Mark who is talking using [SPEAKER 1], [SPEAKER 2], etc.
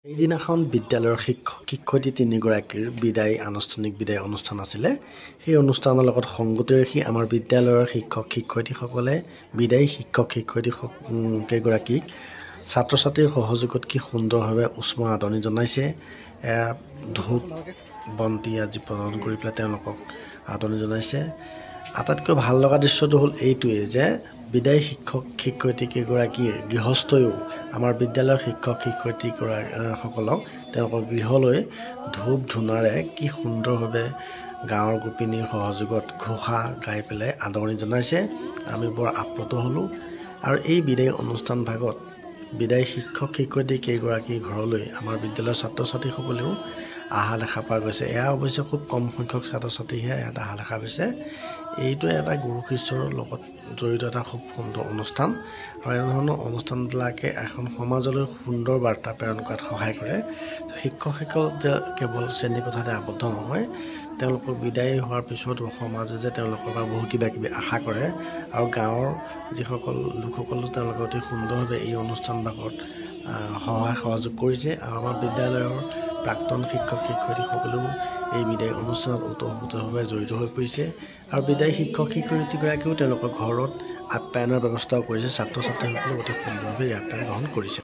[SPEAKER 1] এইদিনাখন বিদ্যালয়ৰ শিক্ষক শিক্ষয়িত্ৰী তিনিগৰাকীৰ আনুষ্ঠানিক বিদায় অনুষ্ঠান আছিলে। সেই অনুষ্ঠানৰ লগত সংগতি ৰাখি আমাৰ বিদ্যালয়ৰ শিক্ষক শিক্ষয়িত্ৰীসকলে বিদায়ী শিক্ষক শিক্ষয়িত্ৰী কেইগৰাকীক ছাত্ৰ ছাত্ৰীৰ সহযোগত কি সুন্দৰভাৱে উষ্ম আদৰণি জনাইছে। ধূপ বন্তি আজি প্ৰদান কৰি পেলাই তেওঁলোকক আদৰণি জনাইছে। আটাইতকৈ ভাল লগা দৃশ্যটো হ'ল এইটোৱে যে বিদায়ী শিক্ষক শিক্ষয়িত্ৰী কেইগৰাকীৰ গৃহস্থইও আমাৰ বিদ্যালয়ৰ শিক্ষক শিক্ষয়িত্ৰী সকলক তেওঁলোকৰ গৃহলৈ ধূপ ধূনাৰে কি সুন্দৰভাৱে গাঁৱৰ গোপিনীৰ সহযোগত ঘোষা গাই পেলাই আদৰণি জনাইছে। আমি বৰ আপ্লুত হ'লোঁ। আৰু এই বিদায়ী অনুষ্ঠান ভাগত বিদায়ী শিক্ষক শিক্ষয়িত্ৰী কেইগৰাকীৰ ঘৰলৈ আমাৰ বিদ্যালয়ৰ ছাত্ৰ ছাত্ৰীসকলেও অহা দেখা পোৱা গৈছে। এয়া অৱশ্যে খুব কম সংখ্যক ছাত্ৰ ছাত্ৰীহে ইয়াত অহা দেখা গৈছে। এইটো এটা গুৰু শিষ্যৰ লগত জড়িত এটা খুব সুন্দৰ অনুষ্ঠান আৰু এনেধৰণৰ অনুষ্ঠানবিলাকে এখন সমাজলৈ সুন্দৰ বাৰ্তা প্ৰেৰণ কৰাত সহায় কৰে। শিক্ষকসকল যে কেৱল শ্ৰেণীকোঠাতে আবদ্ধ নহয়, তেওঁলোকৰ বিদায় হোৱাৰ পিছতো সমাজে যে তেওঁলোকৰ পৰা বহু কিবা কিবি আশা কৰে আৰু গাঁৱৰ যিসকল লোকসকলো তেওঁলোকে অতি সুন্দৰভাৱে এই অনুষ্ঠানভাগত সহায় সহযোগ কৰিছে। আৰু আমাৰ বিদ্যালয়ৰ প্ৰাক্তন শিক্ষক শিক্ষয়িত্ৰীসকলেও এই বিদায় অনুষ্ঠানত ওতঃপ্ৰোতভাৱে জড়িত হৈ পৰিছে। আৰু বিদায়ী শিক্ষক শিক্ষয়িত্ৰীগৰাকীয়েও তেওঁলোকৰ ঘৰত আপ্যায়নৰ ব্যৱস্থাও কৰিছে। ছাত্ৰ ছাত্ৰীসকলেও অতি সুন্দৰভাৱে এই আপ্যায়ন গ্ৰহণ কৰিছে।